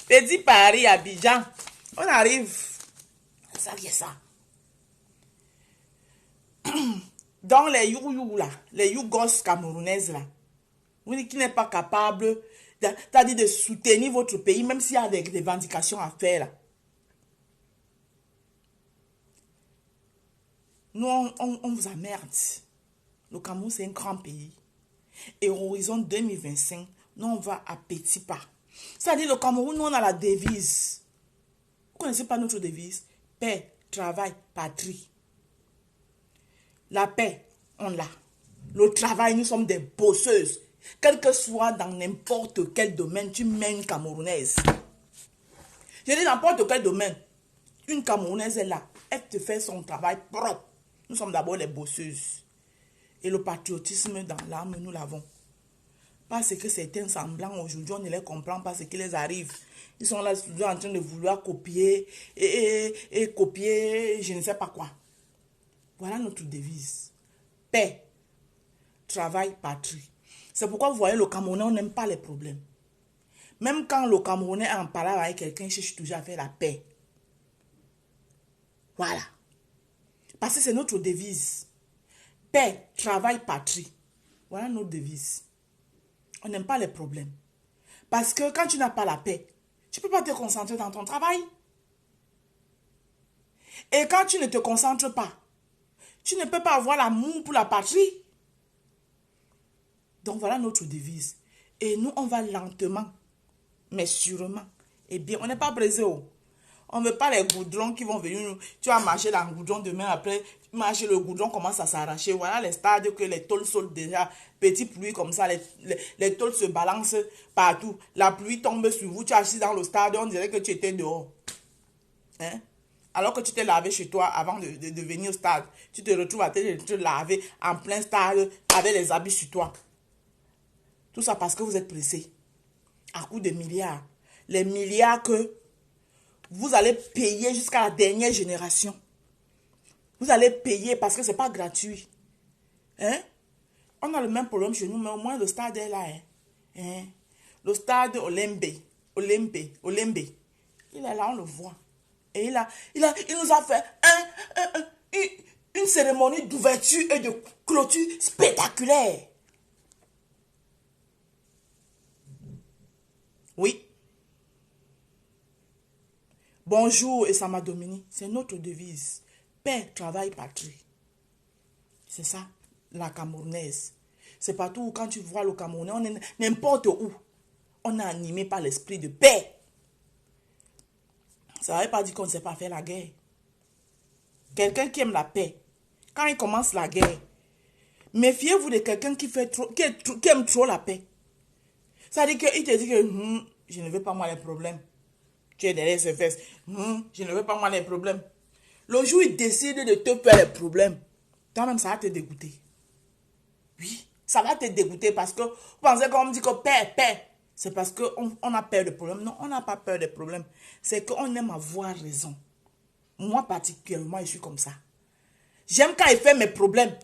Petit Paris, Abidjan. On arrive. Ça y est ça. Dans les you là, les yougos camerounaises là, vous qui n'êtes pas capable, c'est-à-dire de soutenir votre pays, même s'il y a des revendications à faire là. Nous, on vous emmerde. Le Cameroun, c'est un grand pays. Et au horizon 2025, nous, on va à petits pas. C'est-à-dire, le Cameroun, nous, on a la devise. Vous ne connaissez pas notre devise? Paix, travail, patrie. La paix, on l'a. Le travail, nous sommes des bosseuses. Quel que soit dans n'importe quel domaine, tu mets une Camerounaise. Je dis n'importe quel domaine. Une Camerounaise est là. Elle te fait son travail propre. Nous sommes d'abord les bosseuses. Et le patriotisme dans l'âme, nous l'avons. Parce que certains semblants, aujourd'hui, on ne les comprend pas ce qui les arrive. Ils sont là en train de vouloir copier et copier, je ne sais pas quoi. Voilà notre devise. Paix, travail, patrie. C'est pourquoi vous voyez, le Camerounais, on n'aime pas les problèmes. Même quand le Camerounais en parle avec quelqu'un, il cherche toujours à faire la paix. Voilà. Parce que c'est notre devise. Paix, travail, patrie. Voilà notre devise. On n'aime pas les problèmes. Parce que quand tu n'as pas la paix, tu ne peux pas te concentrer dans ton travail. Et quand tu ne te concentres pas, tu ne peux pas avoir l'amour pour la patrie. Donc voilà notre devise. Et nous, on va lentement, mais sûrement. Eh bien, on n'est pas brisé. On ne veut pas les goudrons qui vont venir nous. Tu vas marcher dans le goudron demain, après, tu marches, le goudron commence à s'arracher. Voilà les stades que les tôles sautent déjà. Petite pluie comme ça, les tôles se balancent partout. La pluie tombe sur vous, tu es assis dans le stade, on dirait que tu étais dehors. Hein? Alors que tu t'es lavé chez toi avant de venir au stade. Tu te retrouves à te laver en plein stade avec les habits sur toi. Tout ça parce que vous êtes pressé. À coup de milliards. Les milliards que vous allez payer jusqu'à la dernière génération. Vous allez payer parce que ce n'est pas gratuit. Hein? On a le même problème chez nous, mais au moins le stade est là. Hein? Le stade Olympique. Il est là, on le voit. Et il nous a fait une cérémonie d'ouverture et de clôture spectaculaire. Oui. Bonjour et Sama Dominique, c'est notre devise. Paix, travail, patrie. C'est ça, la Camerounaise. C'est partout où quand tu vois le Camerounais, on est n'importe où. On est animé par l'esprit de paix. Ça ne veut pas dire qu'on ne sait pas faire la guerre. Quelqu'un qui aime la paix, quand il commence la guerre, méfiez-vous de quelqu'un qui aime trop la paix. Ça veut dire qu'il te dit que je ne veux pas moi les problèmes. Tu es derrière ses fesses. Je ne veux pas moi les problèmes. Le jour où il décide de te faire les problèmes, toi-même ça va te dégoûter. Oui, ça va te dégoûter parce que vous pensez qu'on me dit que paix. C'est parce qu'on a peur des problèmes. Non, on n'a pas peur des problèmes. C'est qu'on aime avoir raison. Moi particulièrement, je suis comme ça. J'aime quand il fait mes problèmes.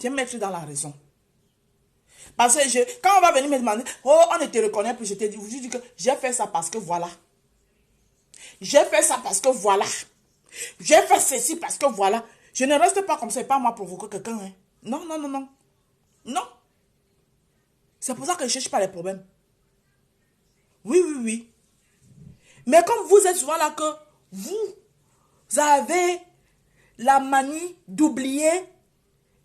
J'aime être dans la raison. Parce que quand on va venir me demander, oh, on ne te reconnaît plus, je te dis que j'ai fait ça parce que voilà. J'ai fait ça parce que voilà. J'ai fait ceci parce que voilà. Je ne reste pas comme ça et pas moi provoquer quelqu'un. Hein. Non. Non. C'est pour ça que je ne cherche pas les problèmes. Oui. Mais comme vous êtes souvent là que vous avez la manie d'oublier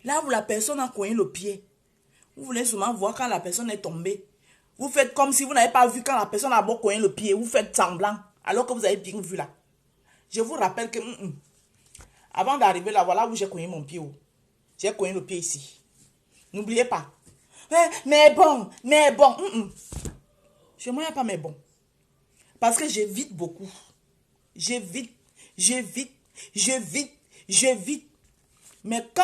là où la personne a cogné le pied. Vous voulez souvent voir quand la personne est tombée. Vous faites comme si vous n'avez pas vu quand la personne a beau cogné le pied. Vous faites semblant alors que vous avez bien vu là. Je vous rappelle que avant d'arriver là, voilà où j'ai cogné mon pied. J'ai cogné le pied ici. N'oubliez pas. Mais bon. Chez moi, il n'y a pas mais bon. Parce que j'évite beaucoup. J'évite. Mais quand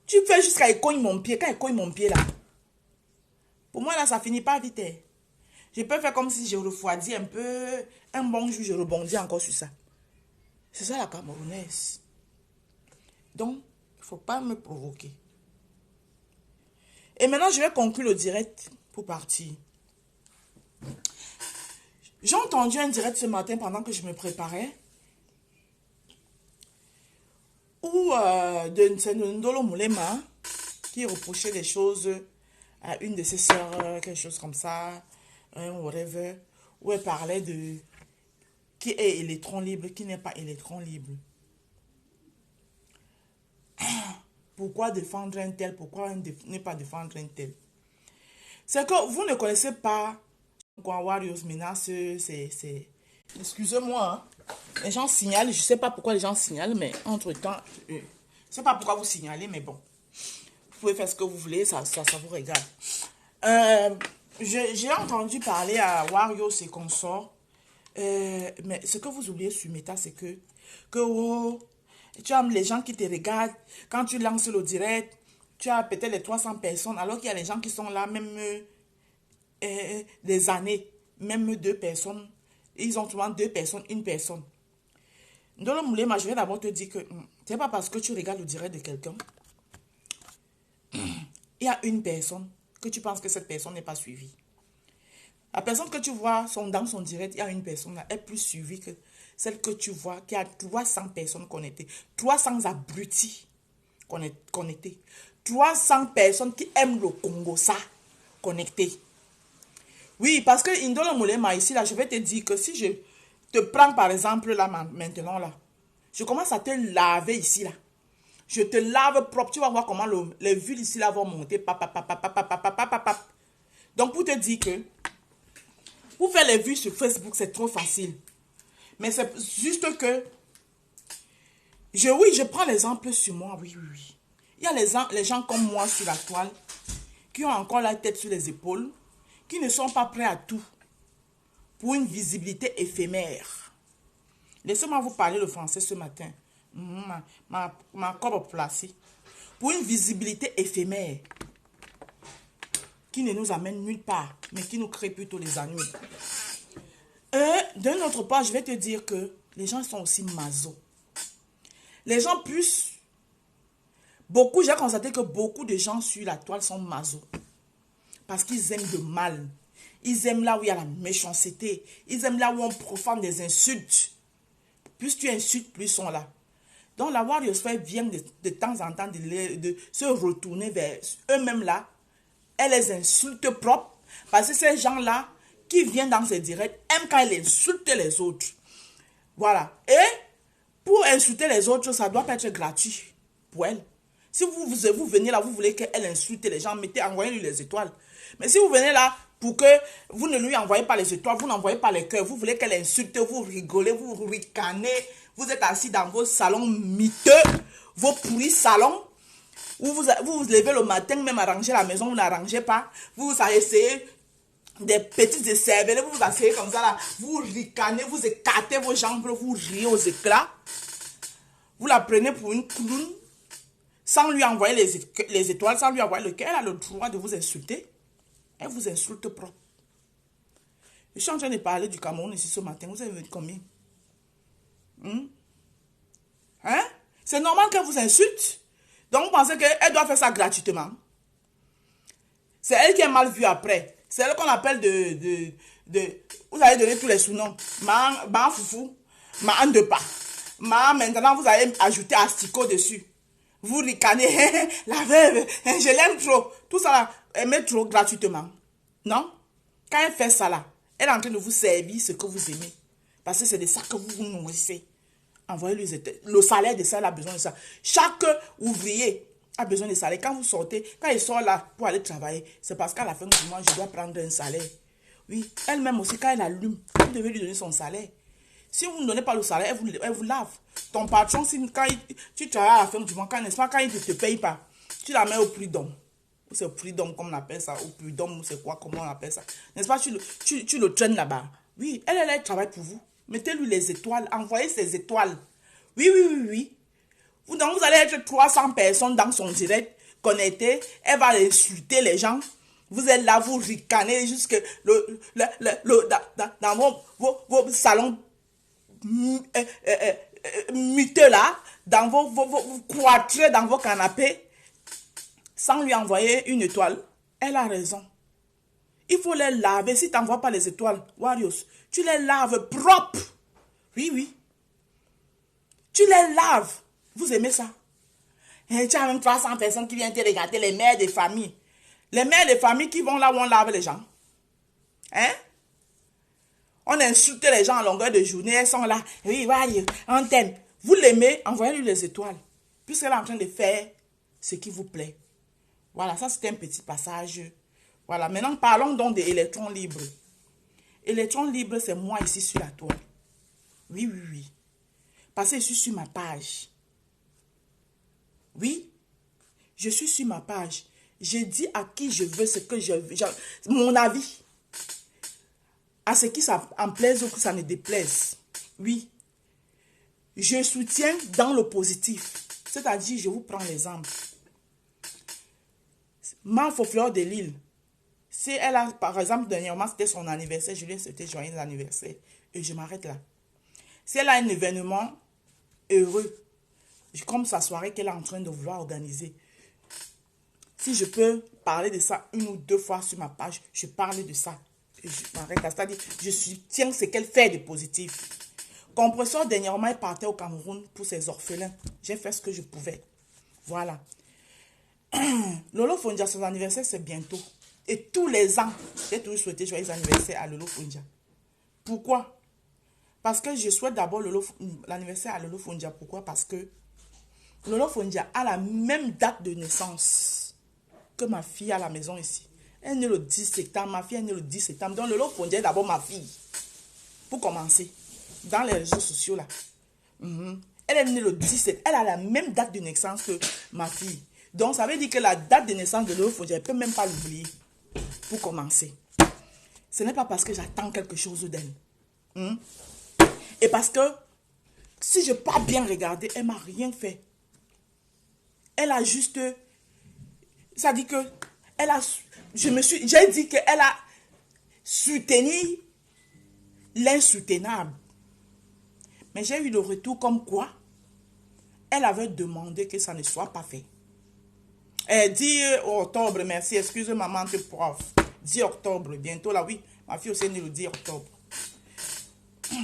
tu fais jusqu'à il cogne mon pied, quand il cogne mon pied là, pour moi là, ça finit pas vite. Je peux faire comme si je refroidis un peu. Un bon jour, je rebondis encore sur ça. C'est ça la Camerounaise. Donc, il ne faut pas me provoquer. Et maintenant, je vais conclure le direct pour partir. J'ai entendu un direct ce matin pendant que je me préparais. Où c'est Ndolo Moulema qui reprochait des choses à une de ses sœurs, quelque chose comme ça, whatever, où elle parlait de qui est électron libre, qui n'est pas électron libre. Pourquoi défendre un tel, pourquoi ne pas défendre un tel? C'est que vous ne connaissez pas Warriors Menace, c'est... Excusez-moi, hein. Les gens signalent, je ne sais pas pourquoi les gens signalent, mais entre-temps, je ne sais pas pourquoi vous signalez, mais bon. Vous pouvez faire ce que vous voulez, ça vous regarde. J'ai entendu parler à Warriors et consorts, mais ce que vous oubliez sur Meta, c'est que tu as les gens qui te regardent, quand tu lances le direct, tu as peut-être les 300 personnes, alors qu'il y a les gens qui sont là, même des années, même 2 personnes. Ils ont souvent 2 personnes, 1 personne. Dans le moulin, je vais d'abord te dire que c'est pas parce que tu regardes le direct de quelqu'un, il y a 1 personne que tu penses que cette personne n'est pas suivie. La personne que tu vois dans son direct, il y a 1 personne là, est plus suivie que celle que tu vois qui a 300 personnes connectées. 300 abrutis connectés. 300 personnes qui aiment le Congo, ça, connectées. Oui, parce que Indolo Moulema, ici, là, je vais te dire que si je te prends, par exemple, là, maintenant, là, je commence à te laver ici, là. Je te lave propre. Tu vas voir comment les vues ici, là, vont monter. Donc, pour te dire que, pour faire les vues sur Facebook, c'est trop facile. Mais c'est juste que, je prends l'exemple sur moi, oui. Il y a les gens comme moi sur la toile, qui ont encore la tête sur les épaules, qui ne sont pas prêts à tout pour une visibilité éphémère. Laissez-moi vous parler le français ce matin. Ma cobe placée. Pour une visibilité éphémère qui ne nous amène nulle part, mais qui nous crée plutôt les ennuis. D'un autre part, je vais te dire que les gens sont aussi maso. Les gens plus... j'ai constaté que beaucoup de gens sur la toile sont maso. Parce qu'ils aiment le mal. Ils aiment là où il y a la méchanceté. Ils aiment là où on profane des insultes. Plus tu insultes, plus ils sont là. Donc la warriosphère vient de temps en temps de se retourner vers eux-mêmes là. Elle les insulte propres. Parce que ces gens-là, qui vient dans ses directs aime quand elle insulte les autres. Voilà. Et pour insulter les autres, ça doit pas être gratuit pour elle. Si vous venez là, vous voulez qu'elle insulte les gens, envoyez-lui les étoiles. Mais si vous venez là pour que vous ne lui envoyez pas les étoiles, vous n'envoyez pas les cœurs, vous voulez qu'elle insulte, vous rigolez, vous ricanez, vous êtes assis dans vos salons miteux, vos pourris salons, où vous vous levez le matin, même arranger la maison, vous n'arrangez pas, vous essayez des petites cerveaux, vous vous asseyez comme ça là, vous ricanez, vous écartez vos jambes, vous riez aux éclats, vous la prenez pour une clown, sans lui envoyer les étoiles, sans lui envoyer le cœur, elle a le droit de vous insulter. Elle vous insulte propre. Je suis en train de parler du Cameroun ici ce matin. Vous avez vu combien? Hein? C'est normal qu'elle vous insulte. Donc vous pensez qu'elle doit faire ça gratuitement. C'est elle qui est mal vue après. C'est elle qu'on appelle vous allez donner tous les sous-noms. Ma foufou, ma de pas. Maintenant vous allez ajouter asticot dessus. Vous ricanez, la veuve, je l'aime trop. Tout ça là, elle met trop gratuitement. Non? Quand elle fait ça là, elle est en train de vous servir ce que vous aimez. Parce que c'est de ça que vous vous nourrissez. Envoyez-lui le salaire de ça, elle a besoin de ça. Chaque ouvrier a besoin de salaire. Quand vous sortez, quand il sort là pour aller travailler, c'est parce qu'à la fin du mois, je dois prendre un salaire. Oui, elle-même aussi, quand elle allume, vous devez lui donner son salaire. Si vous ne donnez pas le salaire, elle vous lave. Ton patron, quand tu travailles à la fin du mois, n'est-ce pas, quand il ne te paye pas, tu la mets au prud'homme. C'est au prud'homme, comme on appelle ça. Au prud'homme, c'est quoi, comment on appelle ça. N'est-ce pas, tu le traînes là-bas. Oui, elle travaille pour vous. Mettez-lui les étoiles, envoyez ses étoiles. Oui. Donc, vous allez être 300 personnes dans son direct, connectées. Elle va insulter les gens. Vous êtes là, vous ricanez jusque dans vos salons miteux là, dans vos cloîtrés, dans vos canapés, sans lui envoyer une étoile. Elle a raison. Il faut les laver. Si tu n'envoies pas les étoiles, Warriors, tu les laves propres. Oui. Tu les laves. Vous aimez ça? Et tu as même 300 personnes qui viennent te regarder, les mères des familles. Les mères des familles qui vont là où on lave les gens. Hein? On insulte les gens à longueur de journée. Elles sont là. Oui, Warriors, on t'aime. Vous l'aimez, envoyez-lui les étoiles. Puisqu'elle est en train de faire ce qui vous plaît. Voilà, ça c'était un petit passage. Voilà, maintenant parlons donc des électrons libres. Électrons libres, c'est moi ici sur la toile. Oui. Parce que je suis sur ma page. Oui, je suis sur ma page. Je dis à qui je veux ce que je veux. Mon avis. À ce qui ça en plaise ou que ça ne déplaise. Oui. Je soutiens dans le positif. C'est-à-dire, je vous prends l'exemple. Ma Fleur de Lille. Si elle a, par exemple, dernièrement, c'était son anniversaire, je lui ai souhaité joyeux anniversaire. Et je m'arrête là. Si elle a un événement heureux, comme sa soirée qu'elle est en train de vouloir organiser, si je peux parler de ça une ou deux fois sur ma page, je parle de ça. Et je m'arrête là. C'est-à-dire, je soutiens ce qu'elle fait de positif. Compresseur, dernièrement, elle partait au Cameroun pour ses orphelins. J'ai fait ce que je pouvais. Voilà. Lolo Fondia, son anniversaire, c'est bientôt. Et tous les ans, j'ai toujours souhaité joyeux anniversaire à Lolo Fondia. Pourquoi? Parce que je souhaite d'abord l'anniversaire à Lolo Fondia. Pourquoi? Parce que Lolo Fondia a la même date de naissance que ma fille à la maison ici. Elle est née le 10 septembre. Ma fille est née le 10 septembre. Donc Lolo Fondia est d'abord ma fille. Pour commencer. Dans les réseaux sociaux là. Elle est née le 17. Elle a la même date de naissance que ma fille. Donc ça veut dire que la date de naissance de Lolo Fondia, je ne peux même pas l'oublier. Pour commencer. Ce n'est pas parce que j'attends quelque chose d'elle. Et parce que si je n'ai pas bien regardé, elle ne m'a rien fait. Elle a juste... Ça dit que... J'ai dit qu'elle a soutenu l'insoutenable. Mais j'ai eu le retour comme quoi elle avait demandé que ça ne soit pas fait. 10 octobre, merci, excuse maman, t'es prof. 10 octobre, bientôt là, oui. Ma fille aussi est née le 10 octobre.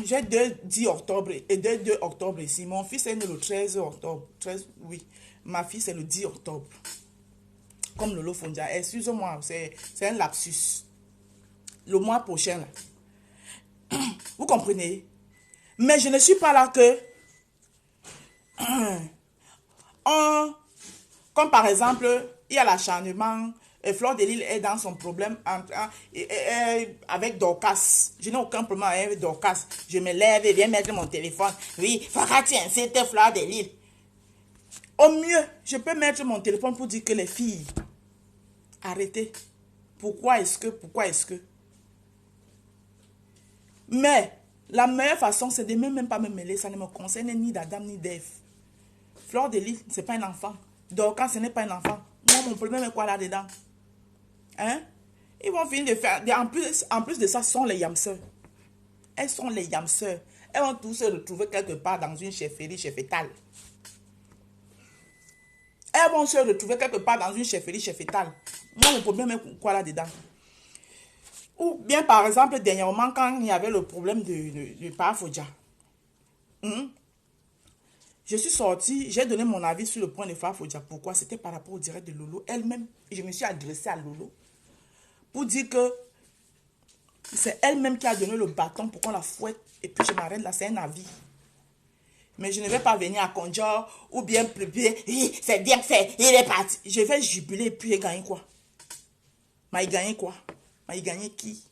J'ai 10 octobre et 2 octobre ici. Mon fils est né le 13 octobre. 13, oui. Ma fille, c'est le 10 octobre. Comme Lolo Fondia. Excuse-moi, c'est un lapsus. le mois prochain. Là. Vous comprenez? Mais je ne suis pas là que... Comme par exemple, il y a l'acharnement. Fleur de Lys est dans son problème avec Dorcas. Je n'ai aucun problème avec Dorcas. Je me lève et viens mettre mon téléphone. Oui, il faudra que tu incites Fleur de Lys. Au mieux, je peux mettre mon téléphone pour dire que les filles, arrêtez. Pourquoi est-ce que? Mais la meilleure façon, c'est de même pas me mêler. Ça ne me concerne ni d'Adam ni d'Ève. Fleur de Lys, ce n'est pas un enfant. Dorcas, ce n'est pas un enfant. Moi, mon problème est quoi là-dedans? Hein? Ils vont finir de faire... En plus de ça, ce sont les yamseurs. Elles sont les yamseurs. Elles vont tous se retrouver quelque part dans une chefferie chefétale. Elles vont se retrouver quelque part dans une chefferie chefétale. Moi, mon problème est quoi là-dedans? Ou bien, par exemple, dernièrement, quand il y avait le problème de Fafodja, je suis sortie, j'ai donné mon avis sur le point de Fafodja. Pourquoi? C'était par rapport au direct de Lolo. Elle-même, je me suis adressée à Lolo pour dire que c'est elle-même qui a donné le bâton pour qu'on la fouette. Et puis je m'arrête là, c'est un avis. Mais je ne vais pas venir à Conjor ou bien c'est bien fait, il est parti. Je vais jubiler et puis j'ai gagné quoi? Mais il gagné quoi? Mais il gagné qui?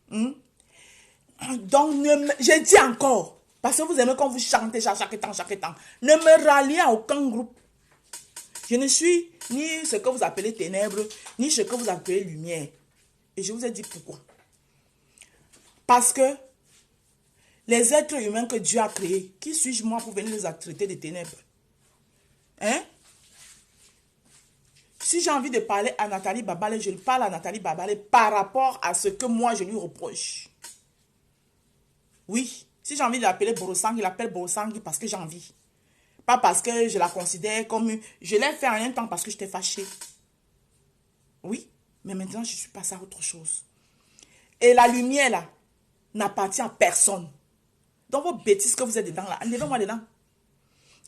Donc, je dis encore, parce que vous aimez quand vous chantez chaque temps, ne me ralliez à aucun groupe. Je ne suis ni ce que vous appelez ténèbres, ni ce que vous appelez lumière. Et je vous ai dit pourquoi. Parce que les êtres humains que Dieu a créés, qui suis-je moi pour venir les traiter de ténèbres? Hein? Si j'ai envie de parler à Nathalie Babale, je parle à Nathalie Babale par rapport à ce que moi je lui reproche. Oui, si j'ai envie de l'appeler Borosangui, il l'appelle Borosangui parce que j'ai envie. Pas parce que je la considère comme... Je l'ai fait en un temps parce que j'étais fâchée. Oui, mais maintenant je suis passée à autre chose. Et la lumière là, n'appartient à personne. Dans vos bêtises que vous êtes dedans là, enlevez-moi dedans.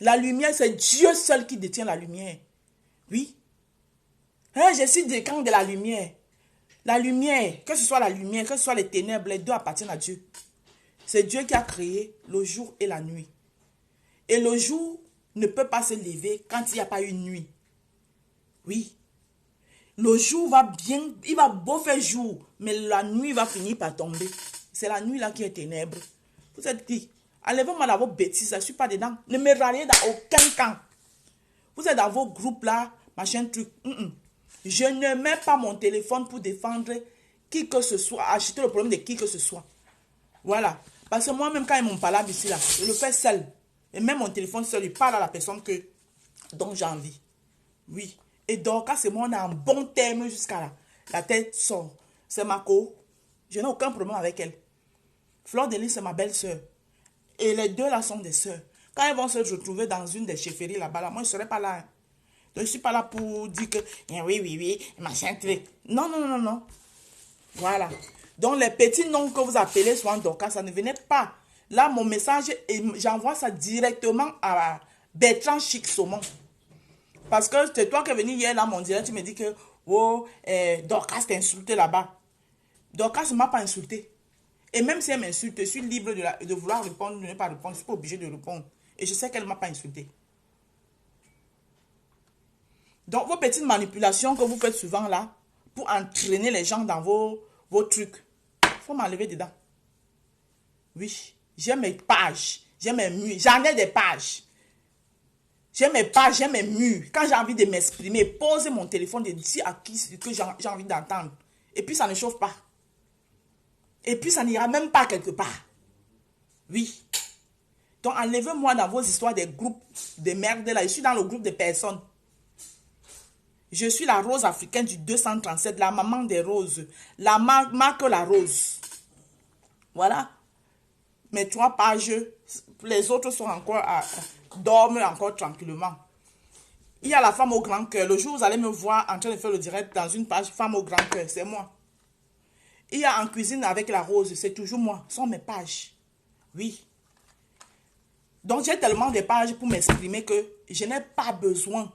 La lumière, c'est Dieu seul qui détient la lumière. Oui. Hein, je suis du camp de la lumière. La lumière, que ce soit la lumière, que ce soit les ténèbres, les deux appartiennent à Dieu. C'est Dieu qui a créé le jour et la nuit. Et le jour ne peut pas se lever quand il n'y a pas une nuit. Oui. Le jour va bien, il va beau faire jour, mais la nuit va finir par tomber. C'est la nuit là qui est ténèbre. Vous êtes qui? Enlevez-moi dans vos bêtises, je ne suis pas dedans. Ne me ralliez dans aucun camp. Vous êtes dans vos groupes là, machin truc. Je ne mets pas mon téléphone pour défendre qui que ce soit, acheter le problème de qui que ce soit. Voilà. Parce que moi-même, quand ils m'ont parlé ici là, je le fais seul. Et même mon téléphone seul, il parle à la personne dont j'ai envie. Oui. Et donc, c'est moi, on est en bon terme jusqu'à là. La tête sort. C'est ma co. Je n'ai aucun problème avec elle. Fleur de Lys, c'est ma belle-sœur. Et les deux là sont des sœurs. Quand elles vont se retrouver dans une des chefferies là-bas, là, moi je ne serai pas là. Donc, je ne suis pas là pour dire que oui, machin truc. Non. Voilà. Donc les petits noms que vous appelez souvent Dorcas, ça ne venait pas. Là, mon message, j'envoie ça directement à Bertrand Chic Saumon. Parce que c'est toi qui es venu hier là, mon direct, tu me dis que Dorcas t'a insulté là-bas. Dorcas ne m'a pas insulté. Et même si elle m'insulte, je suis libre de vouloir répondre, de ne pas répondre. Je ne suis pas obligé de répondre. Et je sais qu'elle ne m'a pas insulté. Donc, vos petites manipulations que vous faites souvent là, pour entraîner les gens dans vos trucs, il faut m'enlever dedans. Oui, j'ai mes pages, j'ai mes murs, j'en ai des pages. J'ai mes pages, j'ai mes murs. Quand j'ai envie de m'exprimer, pose mon téléphone et dis à qui que j'ai envie d'entendre. Et puis ça ne chauffe pas. Et puis ça n'ira même pas quelque part. Oui. Donc enlevez-moi dans vos histoires des groupes de merde là. Je suis dans le groupe de personnes. Je suis la rose africaine du 237, la maman des roses. La marque la rose. Voilà. Mes 3 pages, les autres sont encore dorment encore tranquillement. Il y a la femme au grand cœur. Le jour où vous allez me voir en train de faire le direct dans une page femme au grand cœur, c'est moi. Il y a en cuisine avec la rose, c'est toujours moi. Ce sont mes pages. Oui. Donc j'ai tellement de pages pour m'exprimer que je n'ai pas besoin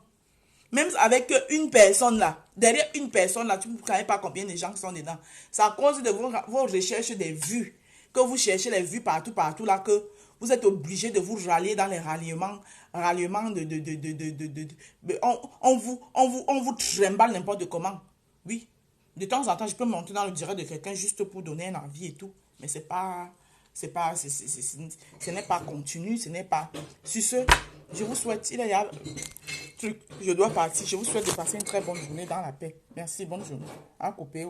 Même avec une personne là, derrière une personne là, tu ne savez pas combien de gens sont dedans. C'est à cause de vos recherches des vues, que vous cherchez les vues partout, partout là, que vous êtes obligé de vous rallier dans les ralliements on vous trimballe n'importe comment. Oui, de temps en temps, je peux monter dans le direct de quelqu'un juste pour donner un avis et tout, mais ce n'est pas continu, ce n'est pas. Sur ce, je vous souhaite, il y a truc, je dois partir, je vous souhaite de passer une très bonne journée dans la paix. Merci, bonne journée. À couper.